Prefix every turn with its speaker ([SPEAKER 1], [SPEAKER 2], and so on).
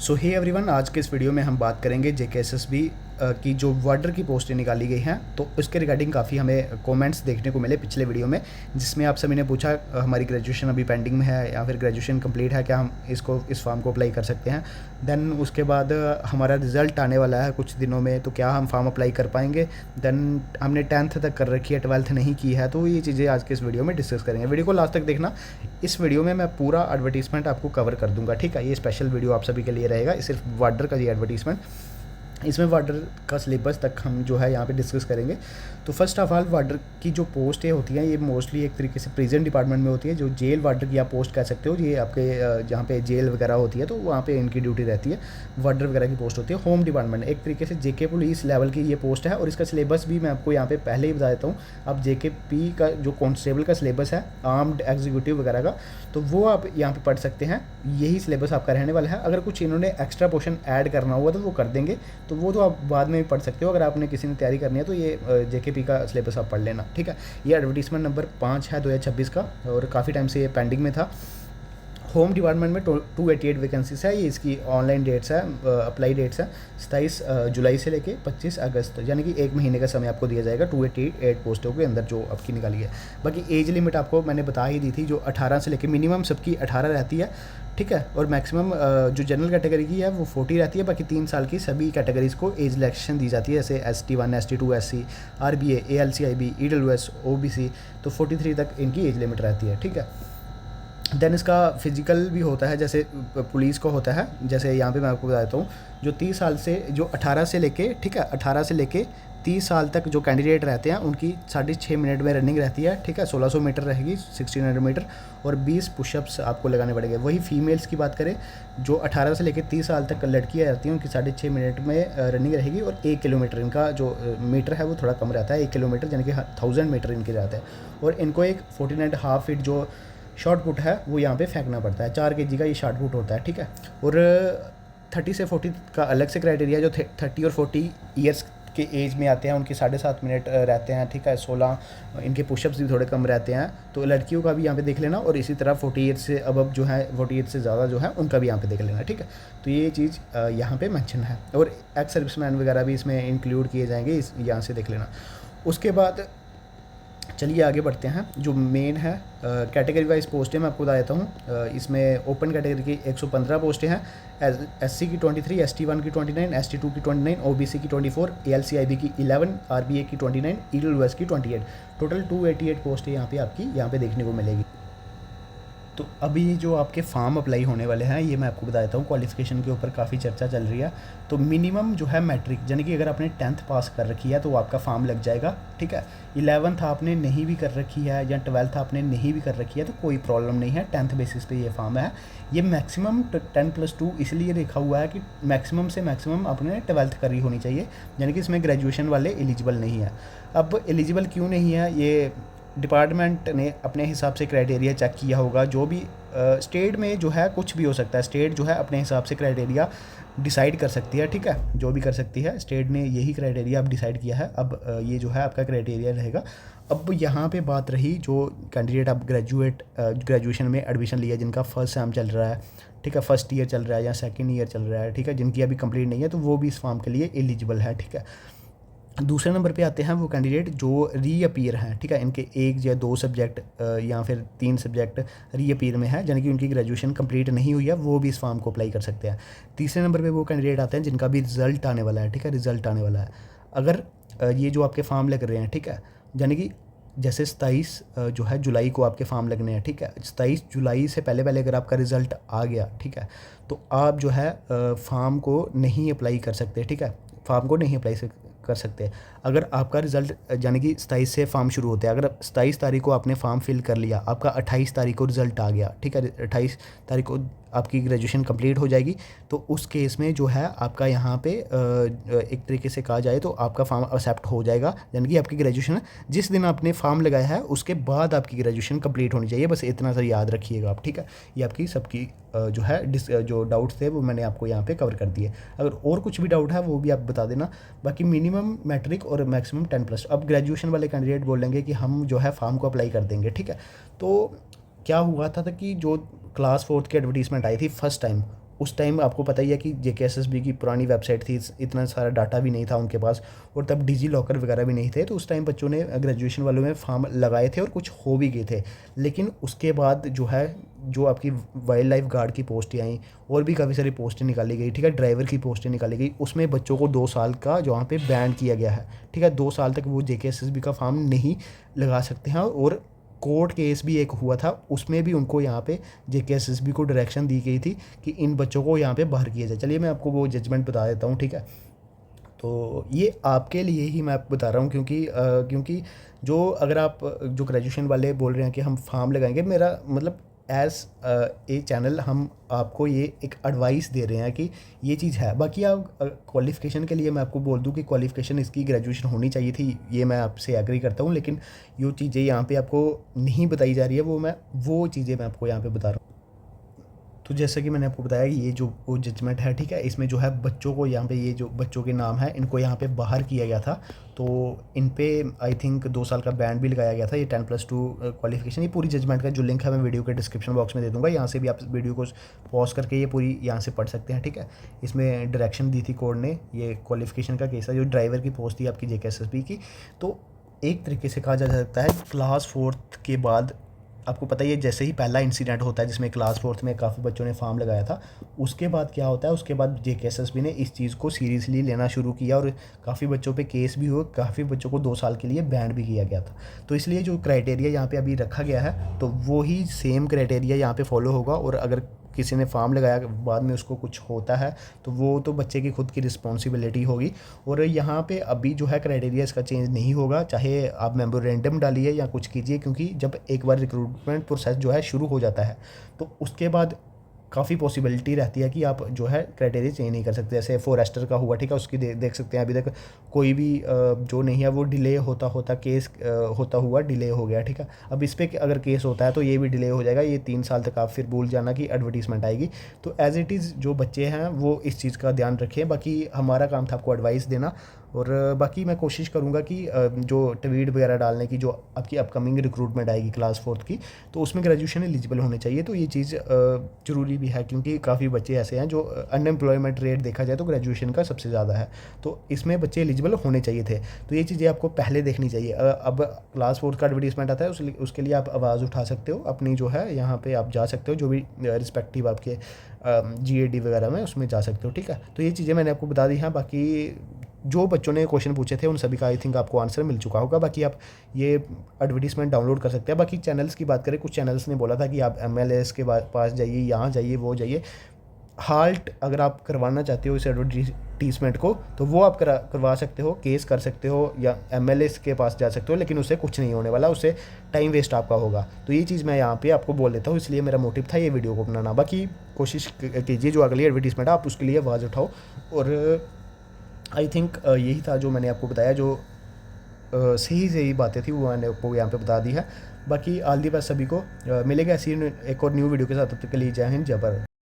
[SPEAKER 1] सो hey everyone, आज के इस वीडियो में हम बात करेंगे जेकेएसएसबी की जो वार्डर की पोस्टें निकाली गई हैं। तो उसके रिगार्डिंग काफ़ी हमें कमेंट्स देखने को मिले पिछले वीडियो में, जिसमें आप सभी ने पूछा हमारी ग्रेजुएशन अभी पेंडिंग में है या फिर ग्रेजुएशन कंप्लीट है, क्या हम इस फॉर्म को अप्लाई कर सकते हैं। देन उसके बाद हमारा रिज़ल्ट आने वाला है कुछ दिनों में, तो क्या हम फॉर्म अप्लाई कर पाएंगे। देन हमने 10th तक कर रखी है, 12th नहीं की है, तो ये चीज़ें आज के इस वीडियो में डिस्कस करेंगे। वीडियो को लास्ट तक देखना। इस वीडियो में मैं पूरा एडवर्टीजमेंट आपको कवर कर दूंगा, ठीक है। ये स्पेशल वीडियो आप सभी के लिए रहेगा, सिर्फ वार्डर का ये एडवर्टीजमेंट। इसमें वार्डर का सिलेबस तक हम जो है यहाँ पे डिस्कस करेंगे। तो फर्स्ट ऑफ ऑल, वार्डर की जो पोस्ट होती हैं ये मोस्टली एक तरीके से प्रिजन डिपार्टमेंट में होती है, जो जेल वार्डर की आप पोस्ट कह सकते हो। ये आपके जहाँ पे जेल वगैरह होती है तो वहाँ पे इनकी ड्यूटी रहती है, वार्डर वगैरह की पोस्ट होती है। होम डिपार्टमेंट एक तरीके से जेके पुलिस लेवल की ये पोस्ट है, और इसका सिलेबस भी मैं आपको यहाँ पे पहले ही बता देता हूँ। अब जेकेपी का जो कांस्टेबल का सिलेबस है, आर्म्ड एग्जीक्यूटिव वगैरह का, तो वो आप यहाँ पे पढ़ सकते हैं। यही सिलेबस आपका रहने वाला है। अगर कुछ इन्होंने एक्स्ट्रा पोर्शन ऐड करना हुआ तो वो कर देंगे, तो वो तो आप बाद में भी पढ़ सकते हो। अगर आपने किसी ने तैयारी करनी है तो ये जेकेपी का सिलेबस आप पढ़ लेना, ठीक है। ये एडवर्टीजमेंट नंबर 5 है 2026 का, और काफ़ी टाइम से ये पेंडिंग में था। होम डिपार्टमेंट में 288 वैकेंसीज है। ये इसकी ऑनलाइन डेट्स है, अप्लाई डेट्स है 27 जुलाई से लेके 25 अगस्त, यानी कि एक महीने का समय आपको दिया जाएगा 288 पोस्टों के अंदर जो आपकी निकाली है। बाकी एज लिमिट आपको मैंने बता ही दी थी, जो 18 से लेके मिनिमम सबकी 18 रहती है, ठीक है। और मैक्सिमम जो जनरल कैटेगरी की है वो 40 रहती है। बाकी 3 साल की सभी कैटेगरीज़ को एज रिलैक्सेशन दी जाती है, जैसे ST1, ST2, SC, RBA, ALCIB, EWS, OBC, तो 43 तक इनकी एज लिमिट रहती है, ठीक है। देन इसका फिजिकल भी होता है, जैसे पुलिस को होता है। जैसे यहाँ पे मैं आपको बताता हूँ, जो 30 साल से जो 18 से लेके, ठीक है, 18 से लेके 30 साल तक जो कैंडिडेट रहते हैं उनकी 6.5 मिनट में रनिंग रहती है, ठीक है। 1600 मीटर रहेगी, 1600 मीटर, और 20 पुशअप्स आपको लगाने पड़ेंगे। वही फीमेल्स की बात करें, जो 18 से लेकर 30 साल तक लड़कियाँ रहती हैं उनकी 6.5 मिनट में रनिंग रहेगी, और 1 किलोमीटर इनका जो मीटर है वो थोड़ा कम रहता है, 1 किलोमीटर यानी कि 1000 मीटर इनके रहता है। और इनको एक 14.5 फीट जो शॉर्ट पुट है वो यहाँ पे फेंकना पड़ता है। 4 kg का ये शॉर्ट पुट होता है, ठीक है। और 30 से 40 का अलग से क्राइटेरिया, जो 30 और 40 ईयर्स के एज में आते हैं उनके 7.5 मिनट रहते हैं, ठीक है। 16 इनके पुशअप्स भी थोड़े कम रहते हैं, तो लड़कियों का भी यहाँ पे देख लेना। और इसी तरह 40 ईयर्स से अब जो है 40 ईयर्स से ज़्यादा जो है उनका भी यहाँ पे देख लेना, ठीक है। तो ये चीज़ यहाँ पे मेंशन है, और एक्स सर्विसमैन वगैरह भी इसमें इंक्लूड किए जाएंगे, इस यहाँ से देख लेना। उसके बाद चलिए आगे बढ़ते हैं। जो मेन है कैटेगरी वाइज पोस्टें मैं आपको बता देता हूँ। इसमें ओपन कैटेगरी की 115 पोस्टें हैं, SC की 23, ST1 की 29, ST2 की 29, OBC की 24, ALCIB की 11, RBA की 29, EWS की 28। टोटल 288 पोस्टें यहाँ पे आपकी यहाँ पे देखने को मिलेगी। तो अभी जो आपके फॉर्म अप्लाई होने वाले हैं, ये मैं आपको बता देता हूँ। क्वालिफिकेशन के ऊपर काफ़ी चर्चा चल रही है। तो मिनिमम जो है मैट्रिक, यानी कि अगर आपने 10th पास कर रखी है तो आपका फॉर्म लग जाएगा, ठीक है। 11th आपने नहीं भी कर रखी है या 12th आपने नहीं भी कर रखी है तो कोई प्रॉब्लम नहीं है, 10th बेसिस पे ये फॉर्म है। ये मैक्सिमम 10+2 इसलिए लिखा हुआ है कि मैक्सिमम से मैक्सिमम आपने 12th करी होनी चाहिए, यानी कि इसमें ग्रेजुएशन वाले एलिजिबल नहीं है। अब एलिजिबल क्यों नहीं है, ये डिपार्टमेंट ने अपने हिसाब से क्राइटेरिया चेक किया होगा। जो भी स्टेट में जो है कुछ भी हो सकता है, स्टेट जो है अपने हिसाब से क्राइटेरिया डिसाइड कर सकती है, ठीक है। जो भी कर सकती है, स्टेट ने यही क्राइटेरिया अब डिसाइड किया है। अब ये जो है आपका क्राइटेरिया रहेगा। अब यहाँ पे बात रही जो कैंडिडेट अब ग्रेजुएशन में एडमिशन लिया, जिनका फर्स्ट सेम चल रहा है, ठीक है, फर्स्ट ईयर चल रहा है या सेकेंड ईयर चल रहा है, ठीक है, जिनकी अभी कंप्लीट नहीं है, तो वो भी इस फॉर्म के लिए एलिजिबल है, ठीक है। दूसरे नंबर पे आते हैं वो कैंडिडेट जो रीअपीयर हैं, ठीक है। इनके 1 या 2 सब्जेक्ट या फिर 3 सब्जेक्ट रीअपीयर में है, यानी कि उनकी ग्रेजुएशन कंप्लीट नहीं हुई है, वो भी इस फॉर्म को अप्लाई कर सकते हैं। तीसरे नंबर पे वो कैंडिडेट आते हैं जिनका भी रिजल्ट आने वाला है, ठीक है, रिजल्ट आने वाला है। अगर ये जो आपके फॉर्म लग रहे हैं, ठीक है, यानी कि जैसे 27 जो है जुलाई को आपके फॉर्म लगने हैं, ठीक है। 27 जुलाई से पहले पहले अगर आपका रिज़ल्ट आ गया, ठीक है, तो आप जो है फॉर्म को नहीं अप्लाई कर सकते, ठीक है। फॉर्म को नहीं अप्लाई कर सकते। अगर आपका रिज़ल्ट यानी कि 27 से फॉर्म शुरू होते हैं, अगर 27 तारीख को आपने फॉर्म फिल कर लिया, आपका 28 तारीख को रिज़ल्ट आ गया, ठीक है, 28 तारीख को आपकी ग्रेजुएशन कंप्लीट हो जाएगी, तो उस केस में जो है आपका यहाँ पे एक तरीके से कहा जाए तो आपका फॉर्म एक्सेप्ट हो जाएगा। यानी कि आपकी ग्रेजुएशन जिस दिन आपने फॉर्म लगाया है उसके बाद आपकी ग्रेजुएशन कंप्लीट होनी चाहिए, बस इतना सा याद रखिएगा आप, ठीक है। ये आपकी सबकी जो है जो डाउट्स थे वो मैंने आपको यहाँ पे कवर कर दिए। अगर और कुछ भी डाउट है वो भी आप बता देना। बाकी मिनिमम मैट्रिक और मैक्सिमम 10+। अब ग्रेजुएशन वाले कैंडिडेट बोलेंगे कि हम जो है फॉर्म को अप्लाई कर देंगे, ठीक है। तो क्या हुआ था कि जो क्लास 4th की एडवर्टीज़मेंट आई थी फर्स्ट टाइम, उस टाइम आपको पता ही है कि जेकेएसएसबी की पुरानी वेबसाइट थी, इतना सारा डाटा भी नहीं था उनके पास, और तब डिजी लॉकर वगैरह भी नहीं थे। तो उस टाइम बच्चों ने ग्रेजुएशन वालों में फॉर्म लगाए थे और कुछ हो भी गए थे। लेकिन उसके बाद जो है, जो आपकी वाइल्ड लाइफ गार्ड की पोस्टें आई, और भी काफ़ी सारी पोस्टें निकाली गई, ठीक है, ड्राइवर की पोस्टें निकाली गई, उसमें बच्चों को 2 साल का जो वहाँ पे बैन किया गया है, ठीक है। 2 साल तक वो जेकेएसएसबी का फॉर्म नहीं लगा सकते हैं। और कोर्ट केस भी एक हुआ था, उसमें भी उनको यहाँ पे जेकेएसएसबी को डायरेक्शन दी गई थी कि इन बच्चों को यहाँ पे बाहर किया जाए। चलिए मैं आपको वो जजमेंट बता देता हूँ, ठीक है। तो ये आपके लिए ही मैं आपको बता रहा हूँ, क्योंकि जो अगर आप जो ग्रेजुएशन वाले बोल रहे हैं कि हम फॉर्म लगाएंगे, मेरा मतलब एज़ ए चैनल हम आपको ये एक एडवाइस दे रहे हैं कि ये चीज़ है। बाकी आप क्वालिफ़िकेशन के लिए मैं आपको बोल दूं कि क्वालिफ़िकेशन इसकी ग्रेजुएशन होनी चाहिए थी, ये मैं आपसे एग्री करता हूँ। लेकिन जो चीज़ें यहाँ पे आपको नहीं बताई जा रही है, वो चीज़ें मैं आपको यहाँ पे बता रहा हूँ। तो जैसा कि मैंने आपको बताया, ये जो वो जजमेंट है, ठीक है, इसमें जो है बच्चों को यहाँ पे, ये जो बच्चों के नाम है, इनको यहाँ पे बाहर किया गया था। तो इन पे आई थिंक 2 साल का बैन भी लगाया गया था। ये 10+2 क्वालिफिकेशन, ये पूरी जजमेंट का जो लिंक है मैं वीडियो के डिस्क्रिप्शन बॉक्स में दे दूँगा, यहाँ से भी आप वीडियो को पॉज करके ये पूरी यहाँ से पढ़ सकते हैं, ठीक है। इसमें डायरेक्शन दी थी कोर्ट ने, ये क्वालिफिकेशन का केस है, जो ड्राइवर की पोस्ट थी आपकी जेकेएसएसबी की। तो एक तरीके से कहा जा सकता है क्लास 4th के बाद, आपको पता ही है, जैसे ही पहला इंसिडेंट होता है जिसमें क्लास 4th में काफ़ी बच्चों ने फॉर्म लगाया था, उसके बाद क्या होता है, उसके बाद जेकेएसएसबी ने इस चीज़ को सीरियसली लेना शुरू किया और काफ़ी बच्चों पे केस भी हुए, काफ़ी बच्चों को 2 साल के लिए बैन भी किया गया था। तो इसलिए जो क्राइटेरिया यहाँ पे अभी रखा गया है, तो वो ही सेम क्राइटेरिया यहाँ पे फॉलो होगा। और अगर किसी ने फॉर्म लगाया, बाद में उसको कुछ होता है, तो वो तो बच्चे की खुद की रिस्पॉन्सिबिलिटी होगी। और यहाँ पे अभी जो है क्राइटेरिया इसका चेंज नहीं होगा, चाहे आप मेमोरेंडम डालिए या कुछ कीजिए, क्योंकि जब एक बार रिक्रूटमेंट प्रोसेस जो है शुरू हो जाता है, तो उसके बाद काफ़ी पॉसिबिलिटी रहती है कि आप जो है क्राइटेरिया चेंज नहीं कर सकते। जैसे फॉरेस्टर का हुआ, ठीक है, उसकी देख सकते हैं, अभी तक कोई भी जो नहीं है वो डिले होता होता केस होता हुआ डिले हो गया, ठीक है। अब इस पर अगर केस होता है तो ये भी डिले हो जाएगा, ये 3 साल तक आप फिर भूल जाना कि एडवर्टीजमेंट आएगी। तो एज इट इज़ जो बच्चे हैं वो इस चीज़ का ध्यान रखें। बाकी हमारा काम था आपको एडवाइस देना, और बाकी मैं कोशिश करूँगा कि जो ट्वीट वगैरह डालने की, जो आपकी अपकमिंग रिक्रूटमेंट आएगी क्लास 4th की, तो उसमें ग्रेजुएशन एलिजिबल होने चाहिए। तो ये चीज़ ज़रूरी भी है, क्योंकि काफ़ी बच्चे ऐसे हैं जो अनएम्प्लॉयमेंट रेट देखा जाए तो ग्रेजुएशन का सबसे ज़्यादा है, तो इसमें बच्चे एलिजिबल होने चाहिए थे। तो ये चीज़ें आपको पहले देखनी चाहिए। अब क्लास 4th का एडवर्टीजमेंट आता है, उसके लिए आप आवाज़ उठा सकते हो अपनी, जो है यहाँ पे आप जा सकते हो, जो भी रिस्पेक्टिव आपके जीएडी वगैरह में, उसमें जा सकते हो, ठीक है। तो ये चीज़ें मैंने आपको बता दी हैं। बाकी जो बच्चों ने क्वेश्चन पूछे थे उन सभी का आई थिंक आपको आंसर मिल चुका होगा। बाकी आप ये एडवर्टीजमेंट डाउनलोड कर सकते हैं। बाकी चैनल्स की बात करें, कुछ चैनल्स ने बोला था कि आप एमएलएस के पास जाइए, यहाँ जाइए, वो जाइए। हाल्ट अगर आप करवाना चाहते हो इस एडवर्टीजमेंट को, तो वो आप करवा सकते हो, केस कर सकते हो, या एमएलएस के पास जा सकते हो, लेकिन उससे कुछ नहीं होने वाला, उससे टाइम वेस्ट आपका होगा। तो ये चीज़ मैं यहाँ पे आपको बोल देता हूँ, इसलिए मेरा मोटिव था ये वीडियो को बनाना। बाकी कोशिश कीजिए जो अगली एडवर्टीजमेंट है आप उसके लिए आवाज़ उठाओ। और आई थिंक यही था जो मैंने आपको बताया, जो सही सही बातें थी वो मैंने आपको यहाँ पे बता दी है। बाकी ऑल दी बेस्ट सभी को। मिलेगा ऐसी एक और न्यू वीडियो के साथ, तब तक के लिए जय हिंद, जय भारत।